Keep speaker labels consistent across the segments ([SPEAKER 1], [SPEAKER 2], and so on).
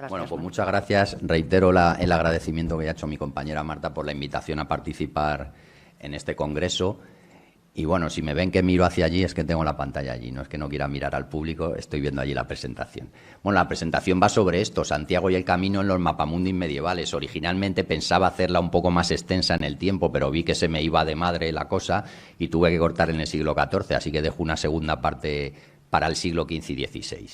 [SPEAKER 1] Bueno, pues muchas gracias. Reitero el agradecimiento que ha hecho mi compañera Marta por la invitación a participar en este congreso. Y bueno, si me ven que miro hacia allí es que tengo la pantalla allí, no es que no quiera mirar al público, estoy viendo allí la presentación. Bueno, la presentación va sobre esto, Santiago y el camino en los mapamundis medievales. Originalmente pensaba hacerla un poco más extensa en el tiempo, pero vi que se me iba de madre la cosa y tuve que cortar en el siglo XIV, así que dejo una segunda parte para el siglo XV y XVI.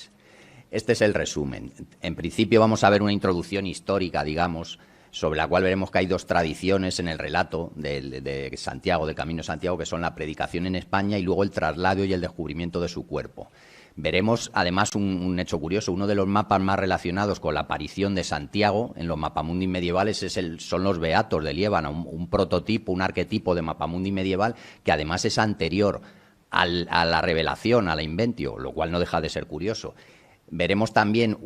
[SPEAKER 1] Este es el resumen. En principio vamos a ver una introducción histórica, digamos, sobre la cual veremos que hay dos tradiciones en el relato de Santiago, del Camino de Santiago, que son la predicación en España y luego el traslado y el descubrimiento de su cuerpo. Veremos, además, un hecho curioso. Uno de los mapas más relacionados con la aparición de Santiago en los mapamundis medievales son los Beatos de Liébana, un prototipo, un arquetipo de mapamundi medieval que además es anterior a la revelación, a la inventio, lo cual no deja de ser curioso. Veremos también,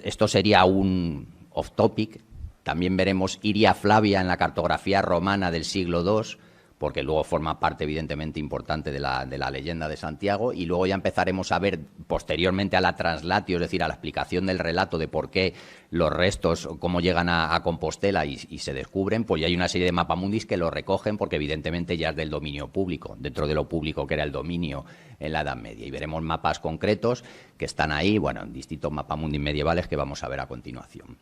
[SPEAKER 1] esto sería un off-topic, también veremos Iria Flavia en la cartografía romana del siglo II, porque luego forma parte evidentemente importante de la leyenda de Santiago, y luego ya empezaremos a ver posteriormente a la translatio, es decir, a la explicación del relato de por qué los restos, cómo llegan a Compostela y se descubren, pues ya hay una serie de mapamundis que lo recogen porque evidentemente ya es del dominio público, dentro de lo público que era el dominio en la Edad Media. Y veremos mapas concretos que están ahí, bueno, en distintos mapamundis medievales que vamos a ver a continuación.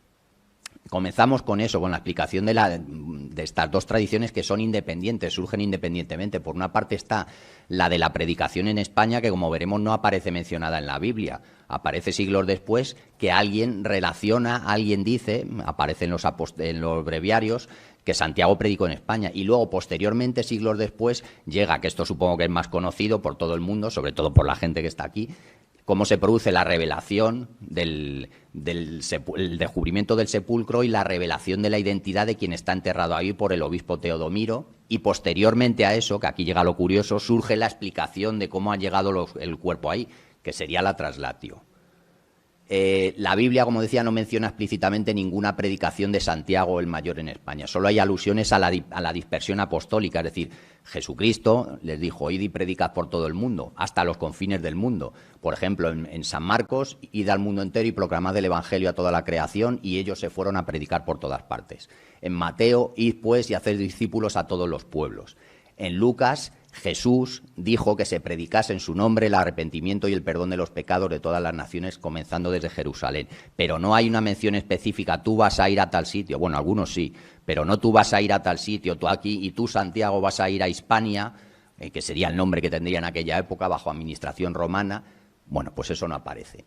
[SPEAKER 1] Comenzamos con eso, con la explicación de estas dos tradiciones que son independientes, surgen independientemente. Por una parte está la de la predicación en España, que como veremos no aparece mencionada en la Biblia. Aparece siglos después que alguien relaciona, alguien dice, aparece en los breviarios, que Santiago predicó en España. Y luego, posteriormente, siglos después, llega, que esto supongo que es más conocido por todo el mundo, sobre todo por la gente que está aquí, cómo se produce la revelación el descubrimiento del sepulcro y la revelación de la identidad de quien está enterrado ahí por el obispo Teodomiro, y posteriormente a eso, que aquí llega lo curioso, surge la explicación de cómo ha llegado el cuerpo ahí, que sería la traslatio. La Biblia, como decía, no menciona explícitamente ninguna predicación de Santiago el Mayor en España. Solo hay alusiones a la dispersión apostólica, es decir, Jesucristo les dijo, id y predicad por todo el mundo, hasta los confines del mundo. Por ejemplo, en San Marcos, id al mundo entero y proclamad el Evangelio a toda la creación, y ellos se fueron a predicar por todas partes. En Mateo, id pues y haced discípulos a todos los pueblos. En Lucas, Jesús dijo que se predicase en su nombre el arrepentimiento y el perdón de los pecados de todas las naciones, comenzando desde Jerusalén. Pero no hay una mención específica, tú vas a ir a tal sitio. Bueno, algunos sí, pero no tú vas a ir a tal sitio, tú aquí, y tú, Santiago, vas a ir a Hispania, que sería el nombre que tendría en aquella época bajo administración romana. Bueno, pues eso no aparece.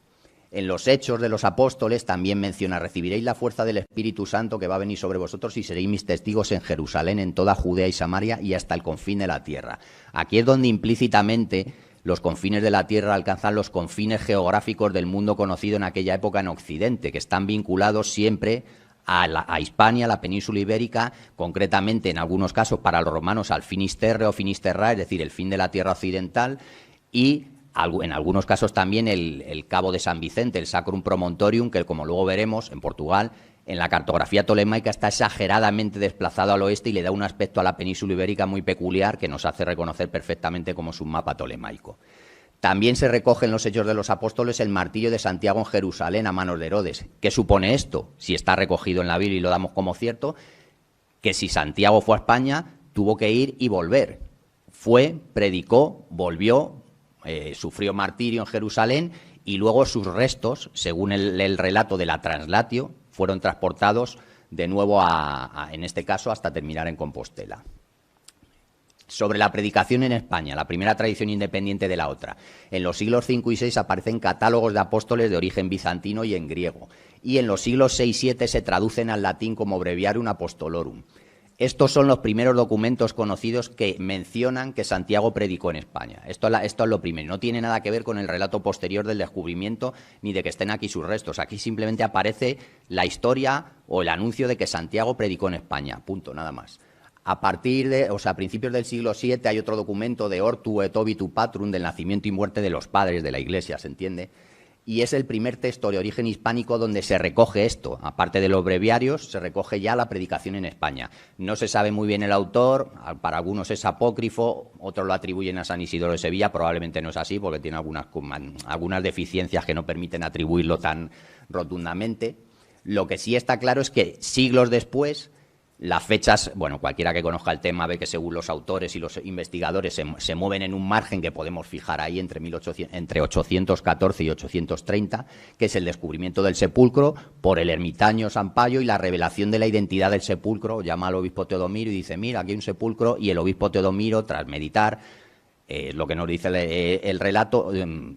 [SPEAKER 1] En los Hechos de los Apóstoles también menciona, recibiréis la fuerza del Espíritu Santo que va a venir sobre vosotros y seréis mis testigos en Jerusalén, en toda Judea y Samaria y hasta el confín de la tierra. Aquí es donde implícitamente los confines de la tierra alcanzan los confines geográficos del mundo conocido en aquella época en Occidente, que están vinculados siempre a Hispania, a la península ibérica, concretamente en algunos casos para los romanos al Finisterre o Finisterrae, es decir, el fin de la tierra occidental, y en algunos casos también el Cabo de San Vicente, el Sacrum Promontorium, que como luego veremos en Portugal, en la cartografía tolemaica está exageradamente desplazado al oeste y le da un aspecto a la península ibérica muy peculiar que nos hace reconocer perfectamente como es un mapa tolemaico. También se recoge en los Hechos de los Apóstoles el martirio de Santiago en Jerusalén a manos de Herodes. ¿Qué supone esto? Si está recogido en la Biblia y lo damos como cierto, que si Santiago fue a España, tuvo que ir y volver. Fue, predicó, volvió, sufrió martirio en Jerusalén y luego sus restos, según el relato de la translatio, fueron transportados de nuevo en este caso hasta terminar en Compostela. Sobre la predicación en España, la primera tradición independiente de la otra. En los siglos V y VI aparecen catálogos de apóstoles de origen bizantino y en griego, y en los siglos VI y VII se traducen al latín como Breviarium Apostolorum. Estos son los primeros documentos conocidos que mencionan que Santiago predicó en España. Esto es lo primero. No tiene nada que ver con el relato posterior del descubrimiento ni de que estén aquí sus restos. Aquí simplemente aparece la historia o el anuncio de que Santiago predicó en España. Punto, nada más. A principios del siglo VII hay otro documento de Hortu et obitu patrum, del nacimiento y muerte de los padres de la Iglesia, ¿se entiende? Y es el primer texto de origen hispánico donde se recoge esto. Aparte de los breviarios, se recoge ya la predicación en España. No se sabe muy bien el autor, para algunos es apócrifo, otros lo atribuyen a San Isidoro de Sevilla, probablemente no es así porque tiene algunas deficiencias que no permiten atribuirlo tan rotundamente. Lo que sí está claro es que siglos después, las fechas, bueno, cualquiera que conozca el tema ve que según los autores y los investigadores se mueven en un margen que podemos fijar ahí entre 814 y 830, que es el descubrimiento del sepulcro por el ermitaño Sampaio y la revelación de la identidad del sepulcro. Llama al obispo Teodomiro y dice, mira, aquí hay un sepulcro, y el obispo Teodomiro, tras meditar, lo que nos dice el relato,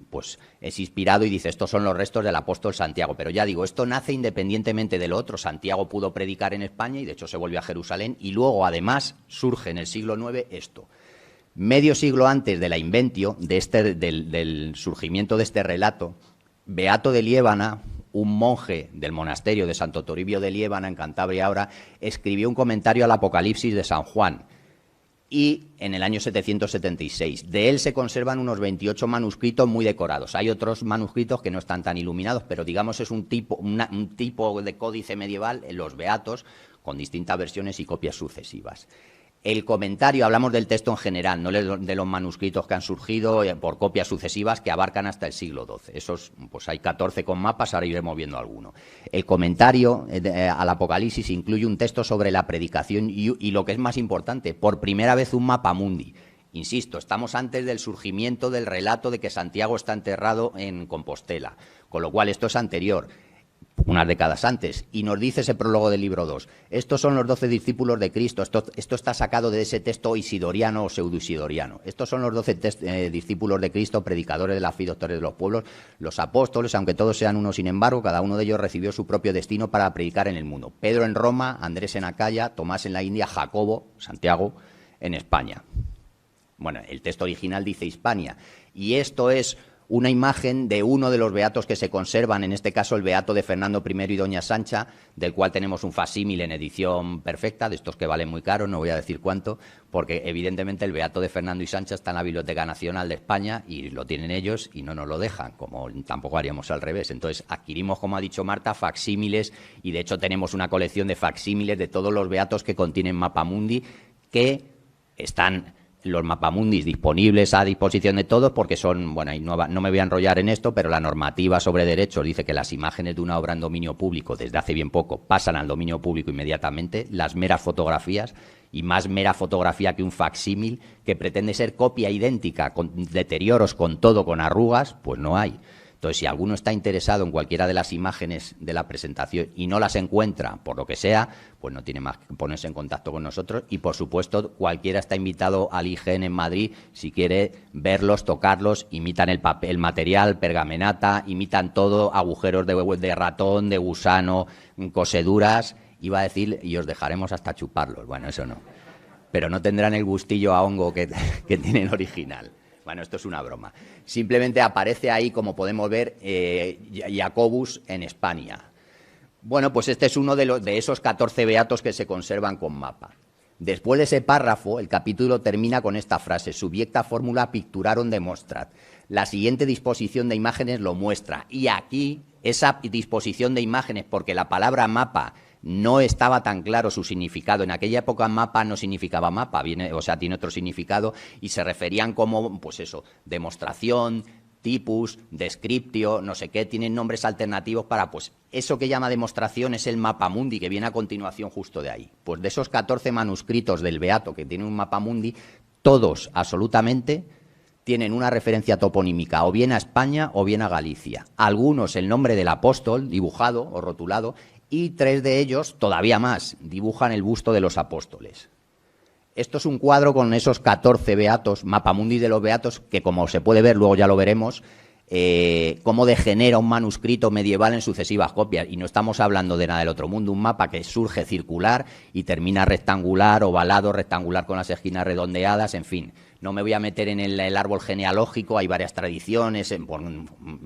[SPEAKER 1] pues es inspirado y dice, estos son los restos del apóstol Santiago. Pero ya digo, esto nace independientemente de lo otro. Santiago pudo predicar en España y de hecho se volvió a Jerusalén, y luego además surge en el siglo IX esto. Medio siglo antes de la inventio, del surgimiento de este relato, Beato de Liébana, un monje del monasterio de Santo Toribio de Liébana, en Cantabria ahora, escribió un comentario al Apocalipsis de San Juan, y en el año 776. De él se conservan unos 28 manuscritos muy decorados. Hay otros manuscritos que no están tan iluminados, pero digamos es un tipo de códice medieval, los Beatos, con distintas versiones y copias sucesivas. El comentario, hablamos del texto en general, no de los manuscritos que han surgido por copias sucesivas que abarcan hasta el siglo XII. Esos, pues hay 14 con mapas, ahora iremos viendo alguno. El comentario al Apocalipsis incluye un texto sobre la predicación y lo que es más importante, por primera vez un mapa mundi. Insisto, estamos antes del surgimiento del relato de que Santiago está enterrado en Compostela, con lo cual esto es anterior, unas décadas antes, y nos dice ese prólogo del libro 2. Estos son los 12 discípulos de Cristo. Esto está sacado de ese texto isidoriano o pseudo-isidoriano. Estos son los 12 discípulos de Cristo, predicadores de la fe y doctores de los pueblos, los apóstoles, aunque todos sean uno, sin embargo, cada uno de ellos recibió su propio destino para predicar en el mundo. Pedro en Roma, Andrés en Acaya, Tomás en la India, Jacobo, Santiago, en España. Bueno, el texto original dice Hispania, y esto es una imagen de uno de los beatos que se conservan, en este caso el beato de Fernando I y doña Sancha, del cual tenemos un facsímil en edición perfecta, de estos que valen muy caro, no voy a decir cuánto, porque evidentemente el beato de Fernando y Sancha está en la Biblioteca Nacional de España y lo tienen ellos y no nos lo dejan, como tampoco haríamos al revés. Entonces adquirimos, como ha dicho Marta, facsímiles, y de hecho tenemos una colección de facsímiles de todos los beatos que contienen mapamundi, que están los mapamundis disponibles a disposición de todos, porque son, bueno, y no me voy a enrollar en esto, pero la normativa sobre derechos dice que las imágenes de una obra en dominio público, desde hace bien poco, pasan al dominio público inmediatamente. Las meras fotografías, y más mera fotografía que un facsímil, que pretende ser copia idéntica, con deterioros, con todo, con arrugas, pues no hay. Entonces, si alguno está interesado en cualquiera de las imágenes de la presentación y no las encuentra, por lo que sea, pues no tiene más que ponerse en contacto con nosotros. Y, por supuesto, cualquiera está invitado al IGN en Madrid si quiere verlos, tocarlos. Imitan el papel, el material, pergamenata, imitan todo, agujeros de ratón, de gusano, coseduras. Iba a decir, y os dejaremos hasta chuparlos. Bueno, eso no. Pero no tendrán el gustillo a hongo que tiene el original. Bueno, esto es una broma. Simplemente aparece ahí, como podemos ver, Jacobus en España. Bueno, pues este es uno de esos 14 beatos que se conservan con mapa. Después de ese párrafo, el capítulo termina con esta frase: subiecta fórmula picturaron demostrat. La siguiente disposición de imágenes lo muestra. Y aquí, esa disposición de imágenes, porque la palabra mapa no estaba tan claro su significado. En aquella época mapa no significaba mapa, tiene otro significado, y se referían como, pues eso, demostración, tipus, descriptio, no sé qué, tienen nombres alternativos para, pues, eso que llama demostración es el mapamundi, que viene a continuación justo de ahí. Pues de esos 14 manuscritos del Beato que tienen un mapamundi, todos, absolutamente, tienen una referencia toponímica o bien a España o bien a Galicia. Algunos el nombre del apóstol dibujado o rotulado, y 3 de ellos, todavía más, dibujan el busto de los apóstoles. Esto es un cuadro con esos 14 beatos, mapamundi de los beatos, que como se puede ver, luego ya lo veremos, cómo degenera un manuscrito medieval en sucesivas copias. Y no estamos hablando de nada del otro mundo, un mapa que surge circular y termina rectangular, ovalado, rectangular con las esquinas redondeadas, en fin. No me voy a meter en el árbol genealógico, hay varias tradiciones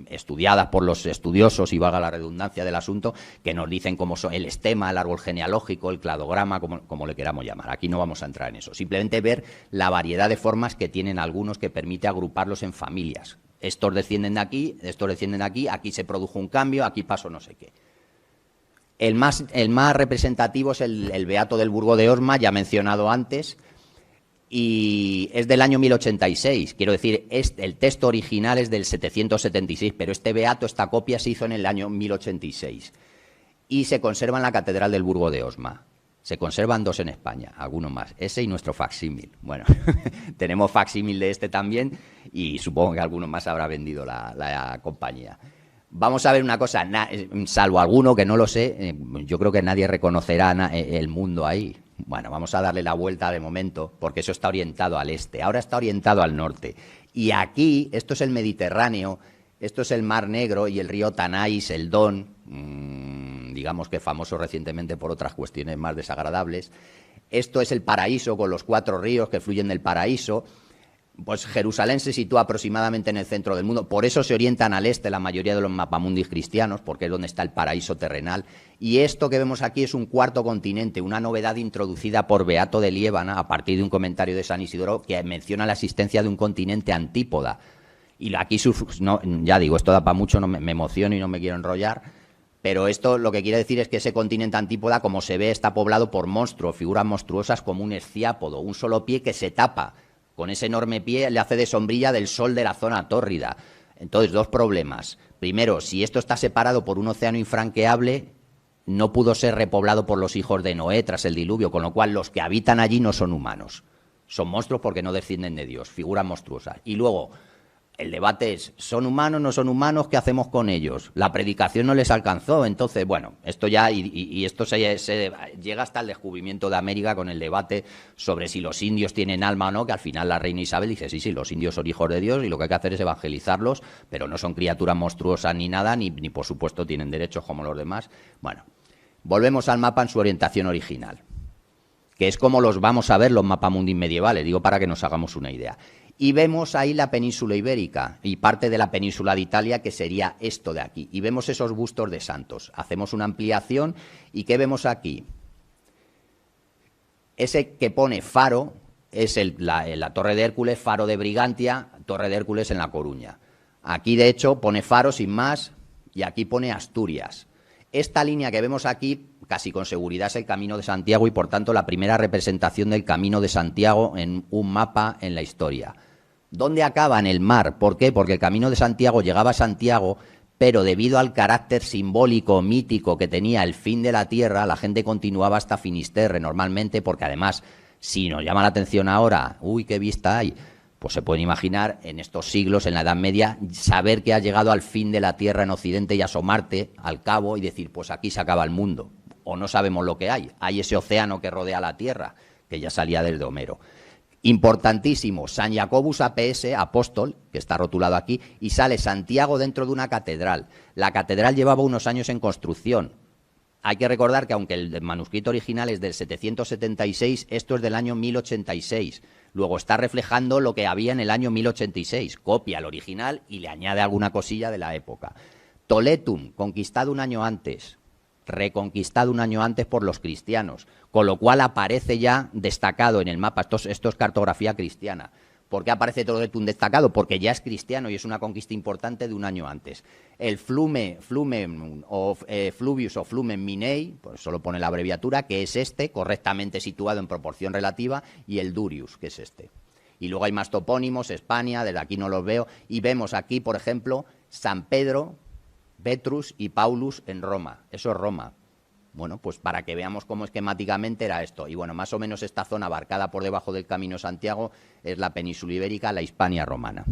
[SPEAKER 1] estudiadas por los estudiosos, y valga la redundancia del asunto, que nos dicen cómo son el estema, el árbol genealógico, el cladograma, como le queramos llamar. Aquí no vamos a entrar en eso. Simplemente ver la variedad de formas que tienen algunos, que permite agruparlos en familias. Estos descienden de aquí, estos descienden de aquí se produjo un cambio, aquí pasó no sé qué. El más representativo es el Beato del Burgo de Osma, ya mencionado antes, y es del año 1086, quiero decir, el texto original es del 776, pero este beato, esta copia, se hizo en el año 1086. y se conserva en la Catedral del Burgo de Osma. Se conservan 2 en España, algunos más, ese y nuestro facsímil. Bueno, tenemos facsímil de este también y supongo que algunos más habrá vendido la compañía. Vamos a ver una cosa, salvo alguno que no lo sé, yo creo que nadie reconocerá el mundo ahí. Bueno, vamos a darle la vuelta de momento, porque eso está orientado al este, ahora está orientado al norte. Y aquí, esto es el Mediterráneo, esto es el Mar Negro y el río Tanais, el Don, digamos que famoso recientemente por otras cuestiones más desagradables. Esto es el paraíso, con los 4 ríos que fluyen del paraíso. Pues Jerusalén se sitúa aproximadamente en el centro del mundo, por eso se orientan al este la mayoría de los mapamundis cristianos, porque es donde está el paraíso terrenal. Y esto que vemos aquí es un 4º continente, una novedad introducida por Beato de Liébana a partir de un comentario de San Isidoro que menciona la existencia de un continente antípoda. Y aquí, no, ya digo, esto da para mucho, no me emociono y no me quiero enrollar, pero esto lo que quiere decir es que ese continente antípoda, como se ve, está poblado por monstruos, figuras monstruosas como un esciápodo, un solo pie que se tapa. Con ese enorme pie le hace de sombrilla del sol de la zona tórrida. Entonces, 2 problemas. Primero, si esto está separado por un océano infranqueable, no pudo ser repoblado por los hijos de Noé tras el diluvio, con lo cual los que habitan allí no son humanos. Son monstruos porque no descienden de Dios, figuras monstruosas. Y luego, el debate es, ¿son humanos, no son humanos? ¿Qué hacemos con ellos? La predicación no les alcanzó, entonces, bueno, esto ya, y esto se llega hasta el descubrimiento de América con el debate sobre si los indios tienen alma o no, que al final la reina Isabel dice, sí, los indios son hijos de Dios y lo que hay que hacer es evangelizarlos, pero no son criaturas monstruosas ni nada, ni por supuesto tienen derechos como los demás. Bueno, volvemos al mapa en su orientación original, que es como los vamos a ver los mapamundis medievales, digo para que nos hagamos una idea. Y vemos ahí la península ibérica y parte de la península de Italia, que sería esto de aquí. Y vemos esos bustos de santos. Hacemos una ampliación y ¿qué vemos aquí? Ese que pone Faro es la Torre de Hércules, Faro de Brigantia, Torre de Hércules en La Coruña. Aquí, de hecho, pone Faro sin más y aquí pone Asturias. Esta línea que vemos aquí, casi con seguridad, es el Camino de Santiago y, por tanto, la primera representación del Camino de Santiago en un mapa en la historia. ¿Dónde acaba? En el mar. ¿Por qué? Porque el Camino de Santiago llegaba a Santiago, pero debido al carácter simbólico, mítico que tenía el fin de la tierra, la gente continuaba hasta Finisterre normalmente, porque además, si nos llama la atención ahora, uy, qué vista hay, pues se pueden imaginar en estos siglos, en la Edad Media, saber que ha llegado al fin de la tierra en Occidente y asomarte al cabo y decir, pues aquí se acaba el mundo. O no sabemos lo que hay. Hay ese océano que rodea la tierra, que ya salía desde Homero. Importantísimo, San Jacobus APS, apóstol, que está rotulado aquí, y sale Santiago dentro de una catedral. La catedral llevaba unos años en construcción. Hay que recordar que aunque el manuscrito original es del 776, esto es del año 1086. Luego está reflejando lo que había en el año 1086. Copia el original y le añade alguna cosilla de la época. Toletum, conquistado un año antes. Reconquistado un año antes por los cristianos, con lo cual aparece ya destacado en el mapa. Esto es cartografía cristiana. ¿Por qué aparece Toletum destacado? Porque ya es cristiano y es una conquista importante de un año antes. El Flumen o Fluvius o Flumen Minei, pues solo pone la abreviatura, que es este, correctamente situado en proporción relativa, y el Durius, que es este. Y luego hay más topónimos, España, desde aquí no los veo, y vemos aquí, por ejemplo, San Pedro, Petrus y Paulus en Roma. Eso es Roma. Bueno, pues para que veamos cómo esquemáticamente era esto. Y bueno, más o menos esta zona abarcada por debajo del Camino Santiago es la península ibérica, la Hispania romana.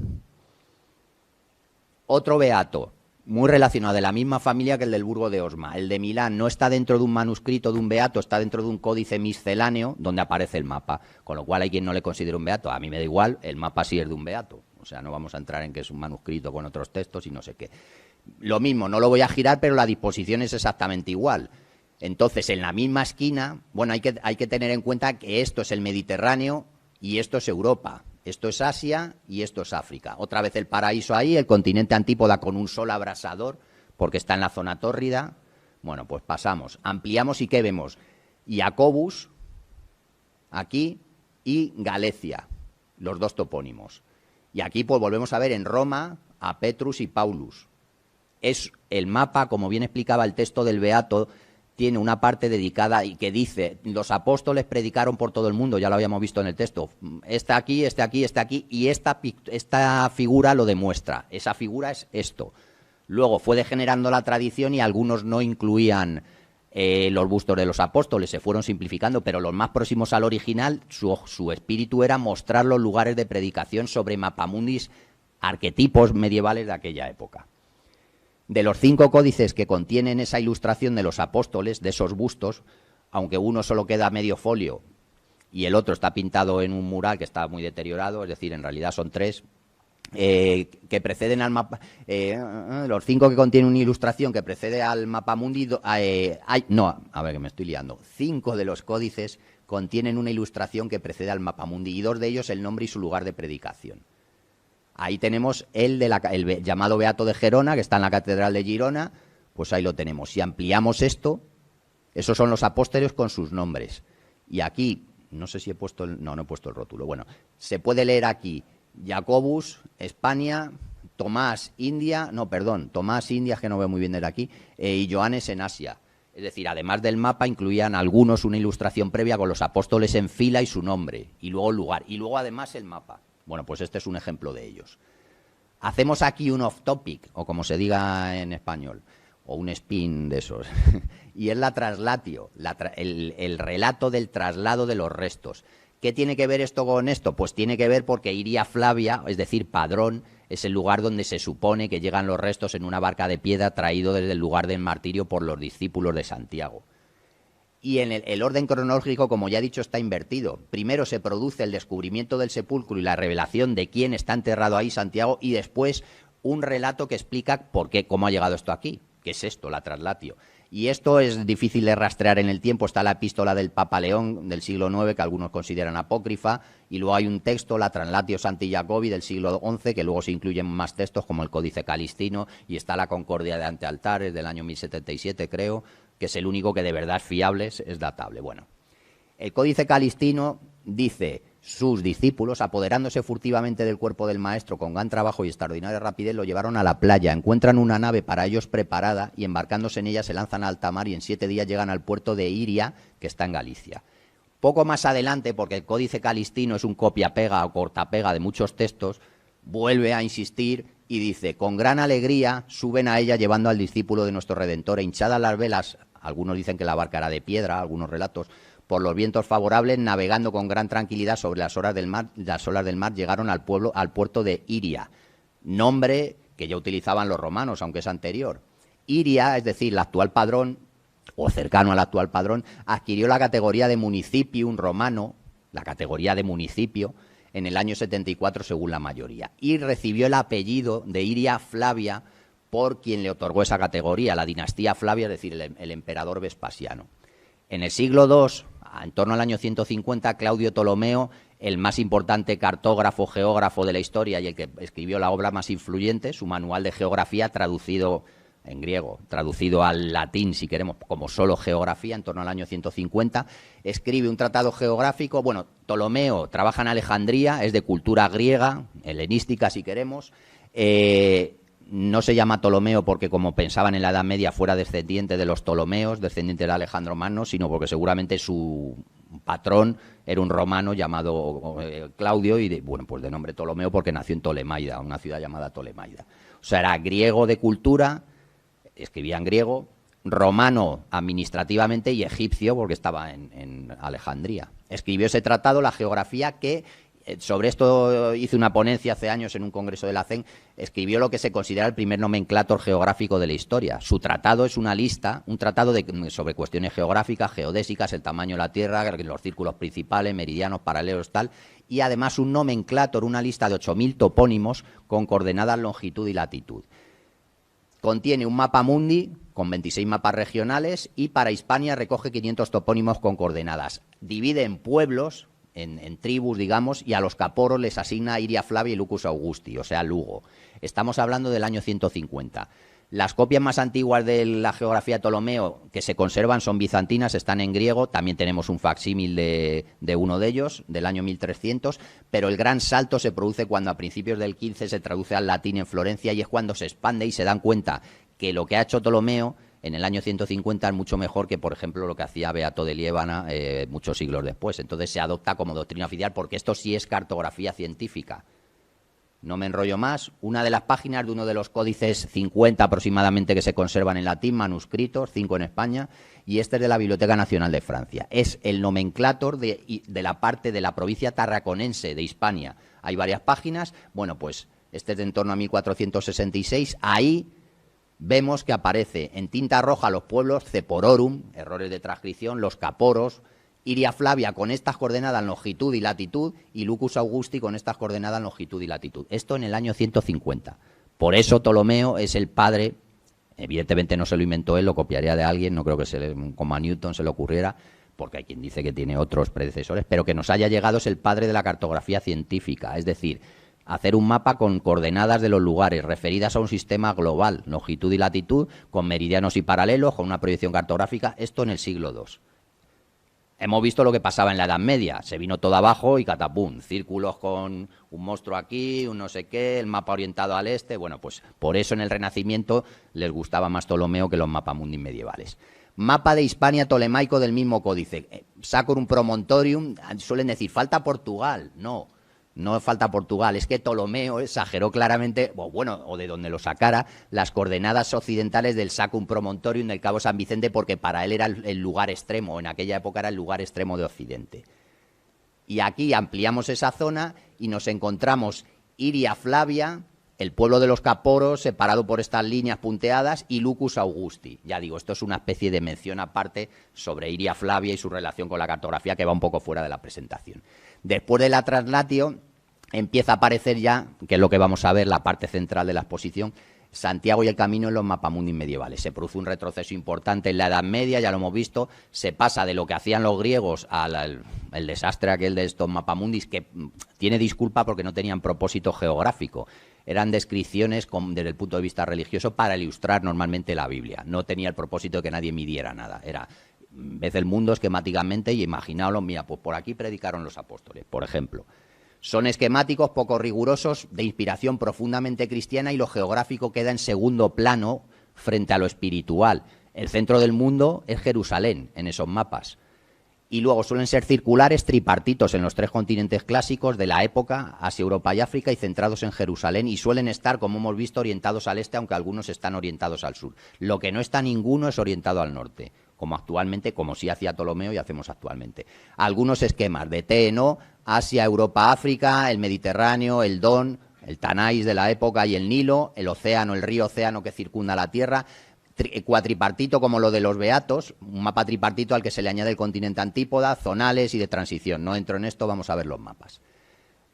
[SPEAKER 1] Otro beato, muy relacionado, de la misma familia que el del Burgo de Osma. El de Milán no está dentro de un manuscrito de un beato, está dentro de un códice misceláneo donde aparece el mapa. Con lo cual hay quien no le considera un beato. A mí me da igual, el mapa sí es de un beato. O sea, no vamos a entrar en que es un manuscrito con otros textos y no sé qué. Lo mismo, no lo voy a girar, pero la disposición es exactamente igual. Entonces, en la misma esquina, bueno, hay que tener en cuenta que esto es el Mediterráneo y esto es Europa. Esto es Asia y esto es África. Otra vez el paraíso ahí, el continente antípoda con un sol abrasador, porque está en la zona tórrida. Bueno, pues pasamos, ampliamos y ¿qué vemos? Jacobus, aquí, y Galecia, los 2 topónimos. Y aquí pues volvemos a ver en Roma a Petrus y Paulus. Es el mapa, como bien explicaba el texto del Beato, tiene una parte dedicada y que dice, los apóstoles predicaron por todo el mundo, ya lo habíamos visto en el texto, está aquí, está aquí, está aquí, y esta figura lo demuestra, esa figura es esto. Luego fue degenerando la tradición y algunos no incluían los bustos de los apóstoles se fueron simplificando, pero los más próximos al original, su espíritu era mostrar los lugares de predicación sobre mapamundis, arquetipos medievales de aquella época. De los 5 códices que contienen esa ilustración de los apóstoles, de esos bustos, aunque uno solo queda medio folio y el otro está pintado en un mural que está muy deteriorado, es decir, en realidad son 3, que preceden al mapa, los 5 que contienen una ilustración que precede al mapamundi, a ver que me estoy liando, 5 de los códices contienen una ilustración que precede al mapamundi y 2 de ellos el nombre y su lugar de predicación. Ahí tenemos el llamado Beato de Gerona, que está en la Catedral de Girona, pues ahí lo tenemos. Si ampliamos esto, esos son los apóstoles con sus nombres. Y aquí, no sé si he puesto no he puesto el rótulo. Bueno, se puede leer aquí Jacobus, España, Tomás, India, que no veo muy bien desde aquí, y Johannes en Asia. Es decir, además del mapa, incluían algunos una ilustración previa con los apóstoles en fila y su nombre, y luego el lugar, y luego además el mapa. Bueno, pues este es un ejemplo de ellos. Hacemos aquí un off-topic, o como se diga en español, o un spin de esos, y es la traslatio, el relato del traslado de los restos. ¿Qué tiene que ver esto con esto? Pues tiene que ver porque Iria Flavia, es decir, Padrón, es el lugar donde se supone que llegan los restos en una barca de piedra traído desde el lugar del martirio por los discípulos de Santiago. Y en el orden cronológico, como ya he dicho, está invertido. Primero se produce el descubrimiento del sepulcro y la revelación de quién está enterrado ahí, Santiago, y después un relato que explica cómo ha llegado esto aquí. ¿Qué es esto? La traslatio. Y esto es difícil de rastrear en el tiempo. Está la epístola del Papa León del siglo IX, que algunos consideran apócrifa, y luego hay un texto, la Translatio Santi Jacobi del siglo XI, que luego se incluyen más textos como el Códice Calistino, y está la Concordia de Antealtares del año 1077, creo, que es el único que de verdad es fiable, es datable. Bueno, el Códice Calistino dice: sus discípulos, apoderándose furtivamente del cuerpo del maestro con gran trabajo y extraordinaria rapidez, lo llevaron a la playa, encuentran una nave para ellos preparada y embarcándose en ella se lanzan a alta mar y en 7 días llegan al puerto de Iria, que está en Galicia. Poco más adelante, porque el Códice Calistino es un copia-pega o cortapega de muchos textos, vuelve a insistir y dice: con gran alegría suben a ella llevando al discípulo de nuestro Redentor, e hinchadas las velas, algunos dicen que la barca era de piedra, algunos relatos, por los vientos favorables, navegando con gran tranquilidad sobre las olas del mar, llegaron al puerto de Iria, nombre que ya utilizaban los romanos, aunque es anterior. Iria, es decir, el actual Padrón, o cercano al actual Padrón, adquirió la categoría de municipium romano, la categoría de municipio, en el año 74 según la mayoría, y recibió el apellido de Iria Flavia por quien le otorgó esa categoría, la dinastía Flavia, es decir, el emperador Vespasiano. En el siglo II, en torno al año 150, Claudio Ptolomeo, el más importante cartógrafo, geógrafo de la historia y el que escribió la obra más influyente, su manual de geografía traducido en griego, traducido al latín, si queremos, como solo geografía, en torno al año 150, escribe un tratado geográfico. Bueno, Ptolomeo trabaja en Alejandría, es de cultura griega, helenística si queremos. No se llama Ptolomeo porque, como pensaban en la Edad Media, fuera descendiente de los Ptolomeos, descendiente de Alejandro Magno, sino porque seguramente su patrón era un romano llamado Claudio y pues de nombre Ptolomeo porque nació en Ptolemaida, una ciudad llamada Ptolemaida. O sea, era griego de cultura, escribía en griego, romano administrativamente y egipcio porque estaba en Alejandría. Escribió ese tratado, la geografía, que sobre esto hice una ponencia hace años en un congreso de la CEN. Escribió lo que se considera el primer nomenclátor geográfico de la historia. Su tratado es una lista, un tratado sobre cuestiones geográficas, geodésicas, el tamaño de la Tierra, los círculos principales, meridianos, paralelos, tal, y además un nomenclátor, una lista de 8.000 topónimos con coordenadas longitud y latitud. Contiene un mapa mundi con 26 mapas regionales y para Hispania recoge 500 topónimos con coordenadas. Divide en pueblos, en tribus, digamos, y a los caporos les asigna Iria Flavia y Lucus Augusti, o sea, Lugo. Estamos hablando del año 150. Las copias más antiguas de la geografía de Ptolomeo que se conservan son bizantinas, están en griego. También tenemos un facsímil de uno de ellos, del año 1300, pero el gran salto se produce cuando a principios del 15 se traduce al latín en Florencia y es cuando se expande y se dan cuenta que lo que ha hecho Ptolomeo en el año 150 es mucho mejor que, por ejemplo, lo que hacía Beato de Liébana muchos siglos después. Entonces se adopta como doctrina oficial porque esto sí es cartografía científica. No me enrollo más. Una de las páginas de uno de los códices 50 aproximadamente que se conservan en latín, manuscritos, 5 en España, y este es de la Biblioteca Nacional de Francia. Es el nomenclátor de la parte de la provincia tarraconense de Hispania. Hay varias páginas. Bueno, pues este es de en torno a 1466. Ahí vemos que aparece en tinta roja los pueblos Cepororum, errores de transcripción, los Caporos, Iria Flavia con estas coordenadas longitud y latitud y Lucus Augusti con estas coordenadas longitud y latitud. Esto en el año 150. Por eso Ptolomeo es el padre, evidentemente no se lo inventó él, lo copiaría de alguien, no creo que como a Newton se le ocurriera, porque hay quien dice que tiene otros predecesores, pero que nos haya llegado es el padre de la cartografía científica, es decir, hacer un mapa con coordenadas de los lugares referidas a un sistema global, longitud y latitud, con meridianos y paralelos, con una proyección cartográfica, esto en el siglo II. Hemos visto lo que pasaba en la Edad Media, se vino todo abajo y catapum, círculos con un monstruo aquí, un no sé qué, el mapa orientado al este, bueno, pues por eso en el Renacimiento les gustaba más Ptolomeo que los mapamundi medievales. Mapa de Hispania tolemaico del mismo códice, Sacrum Promontorium, suelen decir, falta Portugal, no falta Portugal, es que Ptolomeo exageró claramente, o de donde lo sacara, las coordenadas occidentales del Sacrum Promontorium del Cabo San Vicente, porque para él era el lugar extremo, en aquella época era el lugar extremo de Occidente. Y aquí ampliamos esa zona y nos encontramos Iria Flavia, el pueblo de los Caporos, separado por estas líneas punteadas, y Lucus Augusti. Ya digo, esto es una especie de mención aparte sobre Iria Flavia y su relación con la cartografía, que va un poco fuera de la presentación. Después de la traslatio empieza a aparecer ya, que es lo que vamos a ver, la parte central de la exposición, Santiago y el camino en los mapamundis medievales. Se produce un retroceso importante en la Edad Media, ya lo hemos visto, se pasa de lo que hacían los griegos al desastre aquel de estos mapamundis, que tiene disculpa porque no tenían propósito geográfico. Eran descripciones desde el punto de vista religioso para ilustrar normalmente la Biblia. No tenía el propósito de que nadie midiera nada. Era, ves el mundo esquemáticamente y imaginaoslo, mira, pues por aquí predicaron los apóstoles, por ejemplo. Son esquemáticos poco rigurosos, de inspiración profundamente cristiana, y lo geográfico queda en segundo plano frente a lo espiritual. El centro del mundo es Jerusalén en esos mapas. Y luego suelen ser circulares, tripartitos en los 3 continentes clásicos de la época, Asia, Europa y África, y centrados en Jerusalén, y suelen estar, como hemos visto, orientados al este, aunque algunos están orientados al sur. Lo que no está ninguno es orientado al norte, como actualmente, como sí hacía Ptolomeo y hacemos actualmente. Algunos esquemas de TNO, Asia, Europa, África, el Mediterráneo, el Don, el Tanais de la época y el Nilo, el océano, el río océano que circunda la Tierra, cuatripartito como lo de los Beatos, un mapa tripartito al que se le añade el continente antípoda, zonales y de transición. No entro en esto, vamos a ver los mapas.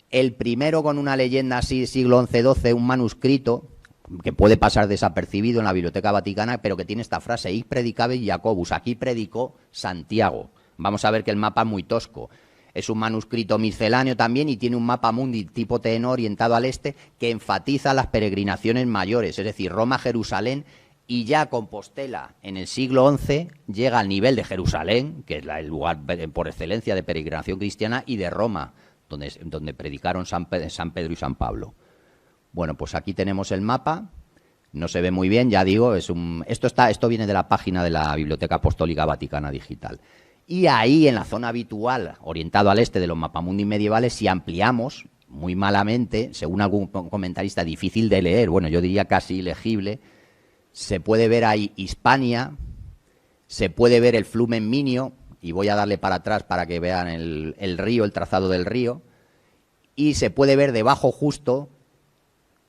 [SPEAKER 1] El primero con una leyenda así, siglo XI-XII, un manuscrito que puede pasar desapercibido en la Biblioteca Vaticana, pero que tiene esta frase, Hic predicabit Jacobus, aquí predicó Santiago. Vamos a ver que el mapa es muy tosco. Es un manuscrito misceláneo también y tiene un mapa mundi tipo TN orientado al este que enfatiza las peregrinaciones mayores, es decir, Roma-Jerusalén, y ya Compostela en el siglo XI llega al nivel de Jerusalén, que es el lugar por excelencia de peregrinación cristiana, y de Roma, donde predicaron San Pedro y San Pablo. Bueno, pues aquí tenemos el mapa, no se ve muy bien, ya digo, esto viene de la página de la Biblioteca Apostólica Vaticana Digital. Y ahí, en la zona habitual, orientado al este de los mapamundis medievales, si ampliamos, muy malamente, según algún comentarista, difícil de leer, bueno, yo diría casi ilegible, se puede ver ahí Hispania, se puede ver el Flumen Minio, y voy a darle para atrás para que vean el río, el trazado del río, y se puede ver debajo justo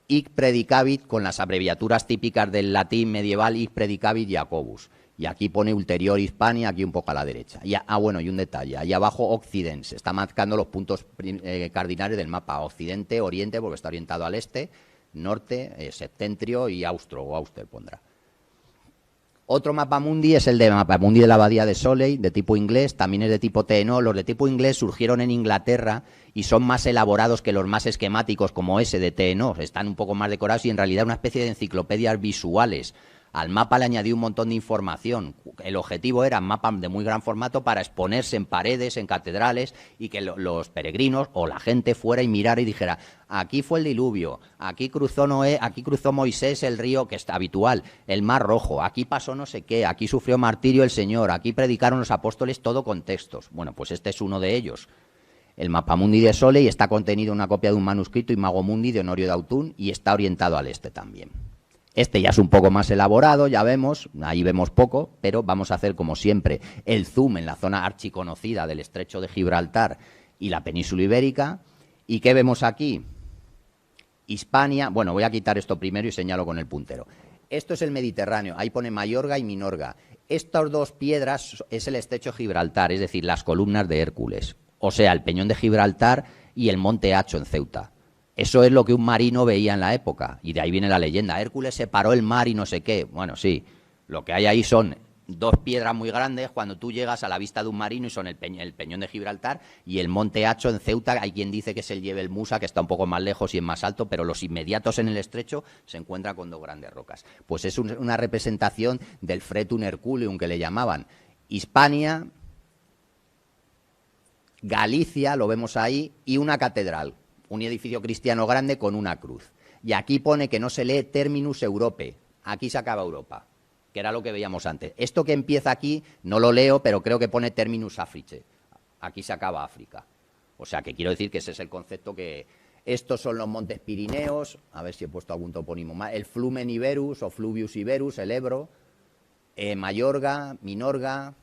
[SPEAKER 1] Hic predicabit, con las abreviaturas típicas del latín medieval, Hic predicabit Jacobus. Y aquí pone ulterior Hispania, aquí un poco a la derecha. Y bueno, y un detalle, ahí abajo Occidens, se está marcando los puntos cardinales del mapa, Occidente, Oriente, porque está orientado al este, Norte, Septentrio y Austro, o Auster pondrá. Otro mapamundi es el de mapamundi de la Abadía de Soley, de tipo inglés, también es de tipo TNO. Los de tipo inglés surgieron en Inglaterra y son más elaborados que los más esquemáticos como ese de TNO. Están un poco más decorados y en realidad una especie de enciclopedias visuales. Al mapa le añadí un montón de información. El objetivo era mapas de muy gran formato para exponerse en paredes, en catedrales, y que los peregrinos o la gente fuera y mirara y dijera, aquí fue el diluvio, aquí cruzó Noé, aquí cruzó Moisés el río, que está habitual, el Mar Rojo, aquí pasó no sé qué, aquí sufrió martirio el Señor, aquí predicaron los apóstoles, todo con textos. Bueno, pues este es uno de ellos. el Mapamundi de Sole, y está contenido en una copia de un manuscrito Imago Mundi de Honorio de Autun, y está orientado al este también. Este ya es un poco más elaborado, ya vemos, ahí vemos poco, pero vamos a hacer como siempre el zoom en la zona archiconocida del Estrecho de Gibraltar y la península ibérica. ¿Y qué vemos aquí? Hispania, bueno, voy a quitar esto primero y señalo con el puntero. Esto es el Mediterráneo, ahí pone Mayorga y Minorga. Estas dos piedras es el Estrecho de Gibraltar, es decir, las columnas de Hércules, o sea, el Peñón de Gibraltar y el Monte Hacho en Ceuta. Eso es lo que un marino veía en la época, y de ahí viene la leyenda. Hércules separó el mar y no sé qué. Bueno, sí, lo que hay ahí son dos piedras muy grandes cuando tú llegas a la vista de un marino, y son el Peñón de Gibraltar y el Monte Hacho en Ceuta. Hay quien dice que es el Jebel Musa, que está un poco más lejos y es más alto, pero los inmediatos en el estrecho se encuentran con dos grandes rocas. Pues es una representación del Fretum Herculeum, que le llamaban. Hispania, Galicia, lo vemos ahí, y una catedral, un edificio cristiano grande con una cruz. Y aquí pone que no se lee Terminus Europe, aquí se acaba Europa, que era lo que veíamos antes. Esto que empieza aquí, no lo leo, pero creo que pone Terminus Africe, aquí se acaba África. O sea, que quiero decir que ese es el concepto que... Estos son los montes Pirineos, a ver si he puesto algún topónimo más, el Flumen Iberus o Fluvius Iberus, el Ebro, Mayorga, Minorga...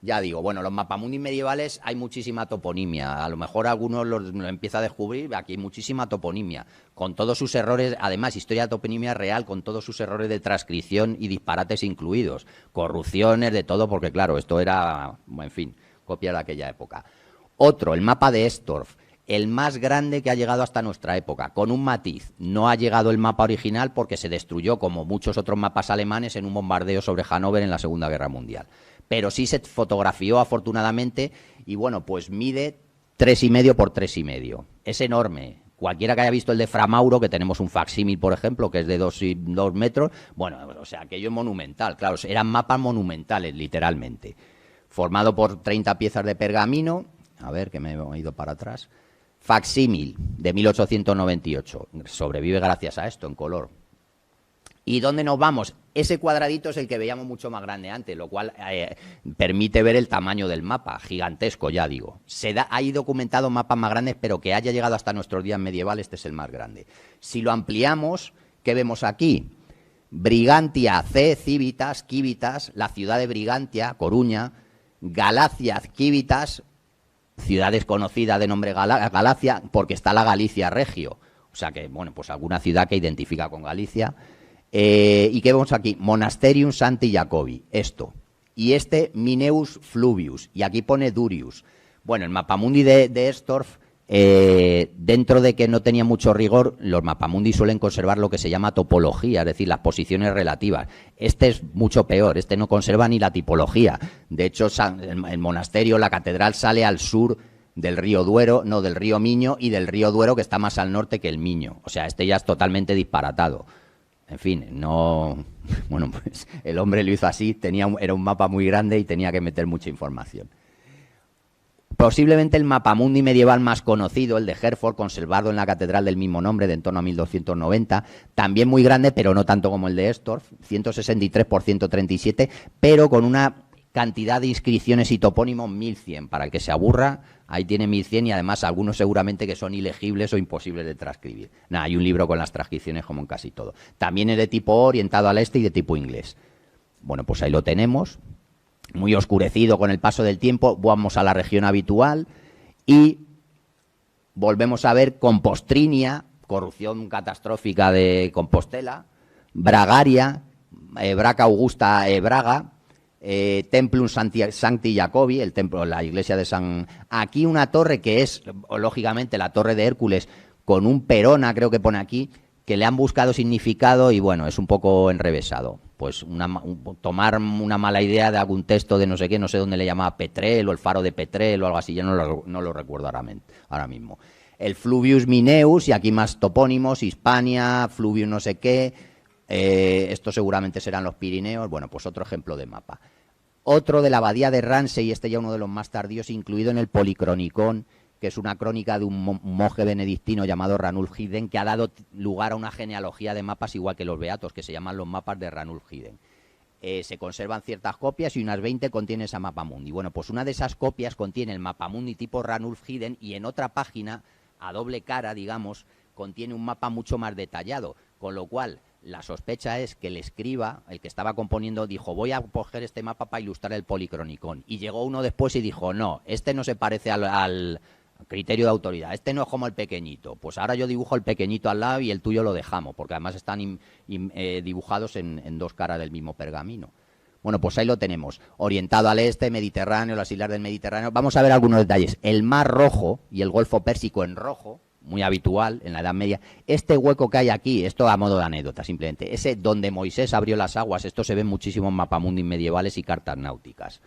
[SPEAKER 1] Ya digo, bueno, los mapamundis medievales hay muchísima toponimia. A lo mejor algunos los empieza a descubrir, aquí hay muchísima toponimia, con todos sus errores, además, historia de toponimia real, con todos sus errores de transcripción y disparates incluidos, corrupciones, de todo, porque claro, esto era, en fin, copia de aquella época. Otro, el mapa de Estorff, el más grande que ha llegado hasta nuestra época, con un matiz. No ha llegado el mapa original porque se destruyó, como muchos otros mapas alemanes, en un bombardeo sobre Hannover en la Segunda Guerra Mundial. Pero sí se fotografió afortunadamente y bueno, pues mide 3,5 por 3,5. Es enorme. Cualquiera que haya visto el de Fra Mauro, que tenemos un facsímil, por ejemplo, que es de 2 metros, bueno, o sea, aquello es monumental, claro, eran mapas monumentales, literalmente. Formado por 30 piezas de pergamino, a ver, que me he ido para atrás, facsímil de 1898, sobrevive gracias a esto, en color. ¿Y dónde nos vamos? Ese cuadradito es el que veíamos mucho más grande antes, lo cual permite ver el tamaño del mapa, gigantesco, ya digo. Hay documentados mapas más grandes, pero que haya llegado hasta nuestros días medievales, este es el más grande. Si lo ampliamos, ¿qué vemos aquí? Brigantia, Civitas, Civitas, la ciudad de Brigantia, Coruña, Galacia, Civitas, ciudad desconocida de nombre Galacia, porque está la Galicia Regio. O sea que, bueno, pues alguna ciudad que identifica con Galicia. ¿Y qué vemos aquí? Monasterium Santi Jacobi, esto. Y este Mineus Fluvius, y aquí pone Durius. Bueno, el mapamundi de Estorff, dentro de que no tenía mucho rigor, los mapamundi suelen conservar lo que se llama topología, es decir, las posiciones relativas. Este es mucho peor, este no conserva ni la tipología. De hecho, el monasterio, la catedral, sale al sur del río Duero, no, del río Miño, y del río Duero, que está más al norte que el Miño. O sea, este ya es totalmente disparatado. En fin, no... Bueno, pues el hombre lo hizo así, era un mapa muy grande y tenía que meter mucha información. Posiblemente el mapamundi medieval más conocido, el de Herford, conservado en la catedral del mismo nombre, de en torno a 1290, también muy grande, pero no tanto como el de Estorff, 163 por 137, pero con una cantidad de inscripciones y topónimos 1100. Para el que se aburra, ahí tiene 1100 y además algunos seguramente que son ilegibles o imposibles de transcribir. Nada, hay un libro con las transcripciones como en casi todo. También es de tipo orientado al este y de tipo inglés. Bueno, pues ahí lo tenemos, muy oscurecido con el paso del tiempo. Vamos a la región habitual y volvemos a ver Compostrinia, corrupción catastrófica de Compostela, Bragaria, Braca Augusta Braga, Templum Sancti Jacobi, el templo, la iglesia de San... Aquí una torre que es, lógicamente, la torre de Hércules, con un perona, creo que pone aquí, que le han buscado significado y, bueno, es un poco enrevesado. Pues tomar una mala idea de algún texto de no sé qué, no sé dónde le llamaba Petrel o el faro de Petrel o algo así, ya no lo recuerdo ahora mismo. El Fluvius Mineus, y aquí más topónimos, Hispania, Fluvius no sé qué, estos seguramente serán los Pirineos. Bueno, pues otro ejemplo de mapa. Otro de la abadía de Ramsey, este ya uno de los más tardíos, incluido en el Policronicón, que es una crónica de un monje benedictino llamado Ranulf Hiden, que ha dado lugar a una genealogía de mapas igual que los beatos, que se llaman los mapas de Ranulf Hiden. se conservan ciertas copias y unas 20 contienen esa mapamundi. Bueno, pues una de esas copias contiene el mapamundi tipo Ranulf Hidden y en otra página, a doble cara, digamos, contiene un mapa mucho más detallado, con lo cual la sospecha es que el escriba, el que estaba componiendo, dijo, voy a coger este mapa para ilustrar el Policronicón. Y llegó uno después y dijo, no, este no se parece al criterio de autoridad, este no es como el pequeñito, pues ahora yo dibujo el pequeñito al lado y el tuyo lo dejamos, porque además están dibujados en dos caras del mismo pergamino. Bueno, pues ahí lo tenemos, orientado al este, Mediterráneo, las islas del Mediterráneo. Vamos a ver algunos detalles. El Mar Rojo y el Golfo Pérsico en rojo, muy habitual en la Edad Media. Este hueco que hay aquí, esto a modo de anécdota simplemente, ese donde Moisés abrió las aguas, esto se ve en muchísimos mapamundis medievales y cartas náuticas.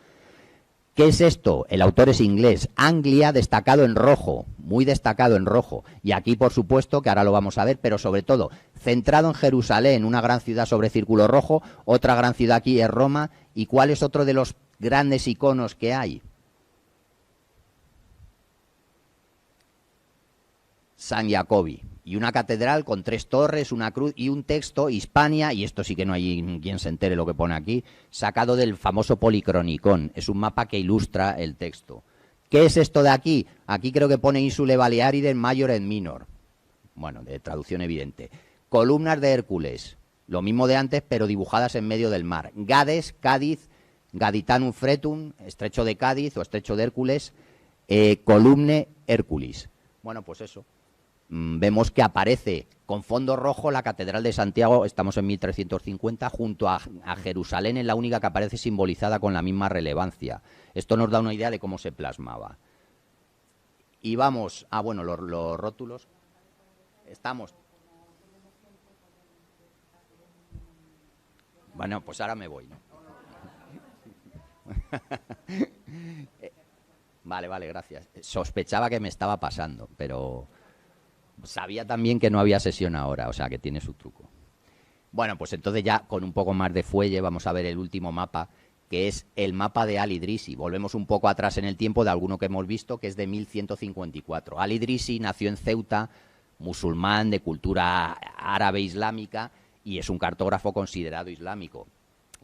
[SPEAKER 1] ¿Qué es esto? El autor es inglés. Anglia destacado en rojo, muy destacado en rojo. Y aquí, por supuesto, que ahora lo vamos a ver, pero sobre todo, centrado en Jerusalén, una gran ciudad sobre círculo rojo, otra gran ciudad aquí es Roma. ¿Y cuál es otro de los grandes iconos que hay? San Jacobi. Y una catedral con 3 torres, una cruz y un texto, Hispania, y esto sí que no hay quien se entere lo que pone aquí, sacado del famoso Policronicón. Es un mapa que ilustra el texto. ¿Qué es esto de aquí? Aquí creo que pone Insule Balearide Major et Minor. Bueno, de traducción evidente. Columnas de Hércules. Lo mismo de antes, pero dibujadas en medio del mar. Gades, Cádiz, Gaditanum Fretum, estrecho de Cádiz o estrecho de Hércules, Columne Hércules. Bueno, pues eso. Vemos que aparece con fondo rojo la Catedral de Santiago, estamos en 1350, junto a Jerusalén, es la única que aparece simbolizada con la misma relevancia. Esto nos da una idea de cómo se plasmaba. Y vamos, bueno, los rótulos. Estamos. Bueno, pues ahora me voy, ¿no? Vale, gracias. Sospechaba que me estaba pasando, pero sabía también que no había sesión ahora, o sea que tiene su truco. Bueno, pues entonces ya con un poco más de fuelle vamos a ver el último mapa, que es el mapa de Al-Idrisi. Volvemos un poco atrás en el tiempo de alguno que hemos visto, que es de 1154. Al-Idrisi nació en Ceuta, musulmán de cultura árabe islámica, y es un cartógrafo considerado islámico.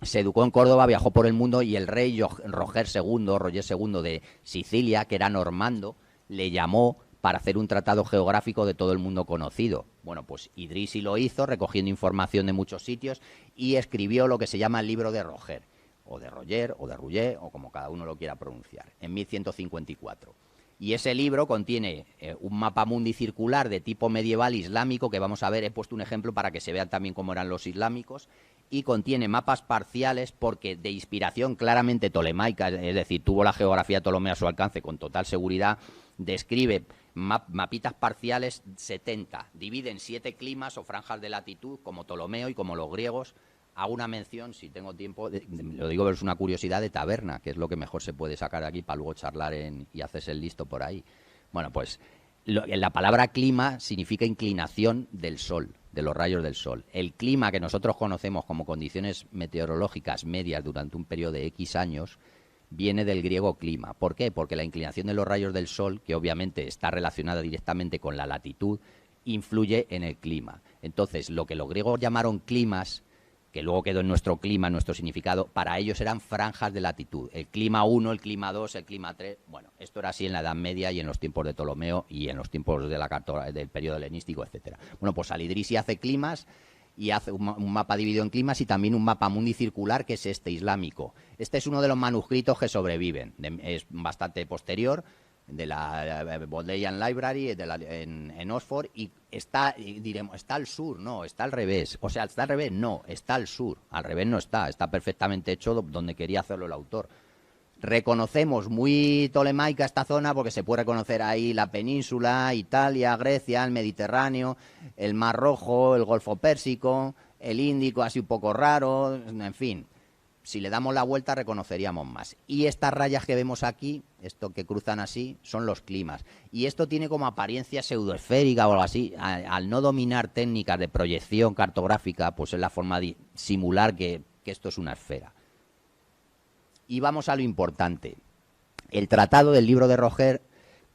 [SPEAKER 1] Se educó en Córdoba, viajó por el mundo y el rey Roger II de Sicilia, que era normando, le llamó para hacer un tratado geográfico de todo el mundo conocido. Bueno, pues Idrisi lo hizo, recogiendo información de muchos sitios, y escribió lo que se llama el libro de Roger, o de Roger, o de Rouget, o como cada uno lo quiera pronunciar, en 1154. Y ese libro contiene un mapamundi circular de tipo medieval islámico, que vamos a ver, he puesto un ejemplo para que se vean también cómo eran los islámicos, y contiene mapas parciales porque de inspiración claramente tolemaica, es decir, tuvo la geografía Ptolomeo a su alcance con total seguridad, describe mapitas parciales 70, divide en 7 climas o franjas de latitud, como Ptolomeo y como los griegos. Hago una mención, si tengo tiempo, lo digo, pero es una curiosidad de taberna, que es lo que mejor se puede sacar de aquí para luego charlar y hacerse el listo por ahí. Bueno, pues la palabra clima significa inclinación del sol, de los rayos del sol. El clima que nosotros conocemos como condiciones meteorológicas medias durante un periodo de X años viene del griego clima. ¿Por qué? Porque la inclinación de los rayos del sol, que obviamente está relacionada directamente con la latitud, influye en el clima. Entonces, lo que los griegos llamaron climas, que luego quedó en nuestro clima, en nuestro significado, para ellos eran franjas de latitud. El clima 1, el clima 2, el clima 3... Bueno, esto era así en la Edad Media y en los tiempos de Ptolomeo y en los tiempos de del periodo helenístico, etcétera. Bueno, pues Al-Idrisi hace climas y hace un mapa dividido en climas y también un mapa mundi circular, que es este islámico. Este es uno de los manuscritos que sobreviven. Es bastante posterior, de la Bodleian Library en Oxford, y diremos, está al sur, no, está al revés. O sea, está al revés, no, está al sur. Al revés no está perfectamente hecho donde quería hacerlo el autor. Reconocemos muy tolemaica esta zona porque se puede reconocer ahí la península, Italia, Grecia, el Mediterráneo, el Mar Rojo, el Golfo Pérsico, el Índico, así un poco raro, en fin. Si le damos la vuelta reconoceríamos más. Y estas rayas que vemos aquí, esto que cruzan así, son los climas. Y esto tiene como apariencia pseudoesférica o algo así. Al no dominar técnicas de proyección cartográfica, pues es la forma de simular que esto es una esfera. Y vamos a lo importante. El tratado del libro de Roger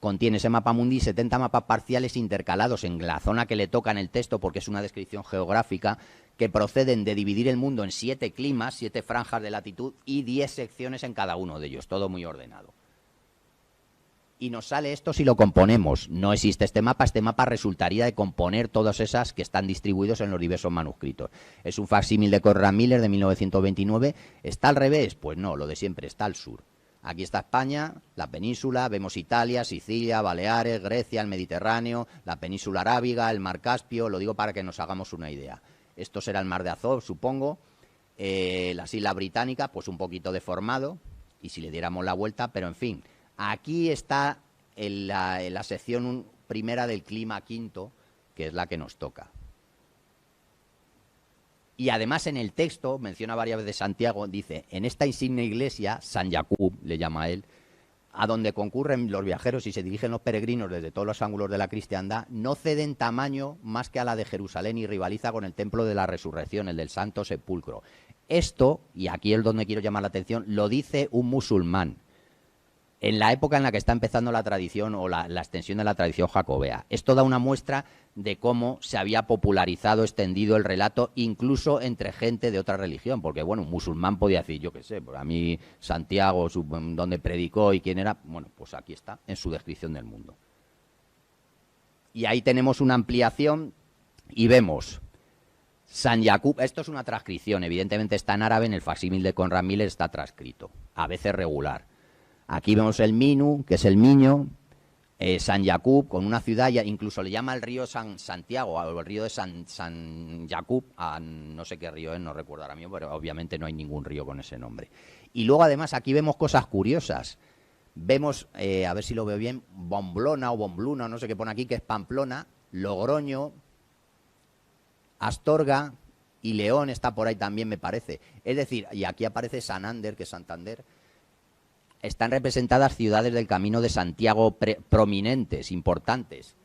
[SPEAKER 1] contiene ese mapa mundi 70 mapas parciales intercalados en la zona que le toca en el texto, porque es una descripción geográfica, que proceden de dividir el mundo en 7 climas, 7 franjas de latitud y 10 secciones en cada uno de ellos, todo muy ordenado. Y nos sale esto si lo componemos. No existe este mapa resultaría de componer todas esas que están distribuidos en los diversos manuscritos. Es un facsímil de Conrad Miller de 1929. ¿Está al revés? Pues no, lo de siempre, está al sur. Aquí está España, la península, vemos Italia, Sicilia, Baleares, Grecia, el Mediterráneo, la península arábiga, el mar Caspio, lo digo para que nos hagamos una idea. Esto será el mar de Azov, supongo. Las islas británicas, pues un poquito deformado, y si le diéramos la vuelta, pero en fin. Aquí está en la sección primera del clima quinto, que es la que nos toca. Y además en el texto, menciona varias veces Santiago, dice, en esta insigne iglesia, San Jacob, le llama él, a donde concurren los viajeros y se dirigen los peregrinos desde todos los ángulos de la cristiandad, no cede en tamaño más que a la de Jerusalén y rivaliza con el templo de la resurrección, el del Santo Sepulcro. Esto, y aquí es donde quiero llamar la atención, lo dice un musulmán, en la época en la que está empezando la tradición o la extensión de la tradición jacobea. Esto da una muestra de cómo se había popularizado, extendido el relato, incluso entre gente de otra religión, porque, bueno, un musulmán podía decir, yo qué sé, pues a mí Santiago, donde predicó y quién era, bueno, pues aquí está, en su descripción del mundo. Y ahí tenemos una ampliación y vemos San Jacob, esto es una transcripción, evidentemente está en árabe, en el facsímil de Conrad Miller está transcrito, a veces regular. Aquí vemos el Minu, que es el Miño, San Jacob, con una ciudad, incluso le llama el río San Santiago, o el río de San Jacob, a no sé qué río es, no recuerdo ahora mismo, pero obviamente no hay ningún río con ese nombre. Y luego además aquí vemos cosas curiosas. Vemos, a ver si lo veo bien, Bomblona o Bombluna, no sé qué pone aquí, que es Pamplona, Logroño, Astorga y León está por ahí también, me parece. Es decir, y aquí aparece Santander, que es Santander. Están representadas ciudades del Camino de Santiago prominentes, importantes.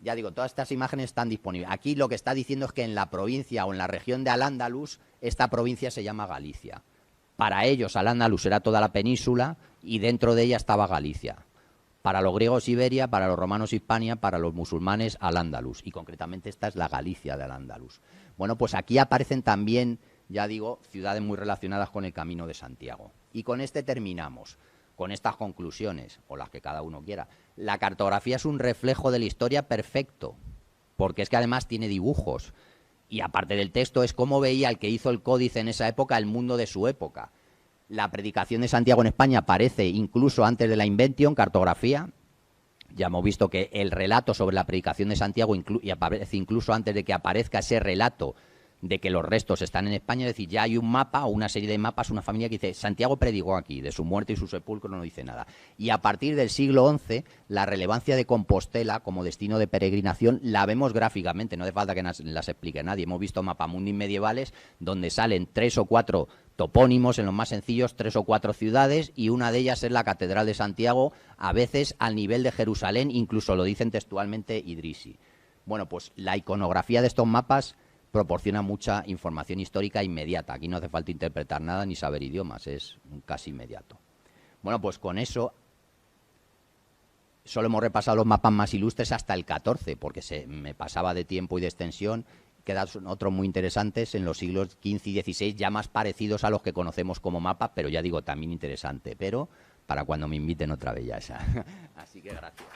[SPEAKER 1] Ya digo, todas estas imágenes están disponibles. Aquí lo que está diciendo es que en la provincia o en la región de Al-Ándalus, esta provincia se llama Galicia. Para ellos, Al-Ándalus era toda la península y dentro de ella estaba Galicia. Para los griegos, Iberia, para los romanos, Hispania, para los musulmanes, Al-Ándalus. Y concretamente esta es la Galicia de Al-Ándalus. Bueno, pues aquí aparecen también, ya digo, ciudades muy relacionadas con el Camino de Santiago. Y con este terminamos. Con estas conclusiones, o las que cada uno quiera. La cartografía es un reflejo de la historia perfecto, porque es que además tiene dibujos. Y aparte del texto es cómo veía el que hizo el códice en esa época el mundo de su época. La predicación de Santiago en España aparece incluso antes de la invention, cartografía. Ya hemos visto que el relato sobre la predicación de Santiago y aparece incluso antes de que aparezca ese relato de que los restos están en España, es decir, ya hay un mapa o una serie de mapas, una familia que dice, Santiago predicó aquí, de su muerte y su sepulcro no dice nada. Y a partir del siglo XI, la relevancia de Compostela como destino de peregrinación la vemos gráficamente, no hace falta que las explique nadie. Hemos visto mapamundis medievales donde salen 3 o 4 topónimos, en los más sencillos, 3 o 4 ciudades, y una de ellas es la Catedral de Santiago, a veces al nivel de Jerusalén, incluso lo dicen textualmente Idrisi. Bueno, pues la iconografía de estos mapas proporciona mucha información histórica inmediata. Aquí no hace falta interpretar nada ni saber idiomas, es casi inmediato. Bueno, pues con eso solo hemos repasado los mapas más ilustres hasta el XIV, porque se me pasaba de tiempo y de extensión. Quedan otros muy interesantes en los siglos XV y XVI, ya más parecidos a los que conocemos como mapas, pero ya digo, también interesante. Pero para cuando me inviten otra vez ya esa. Así que gracias.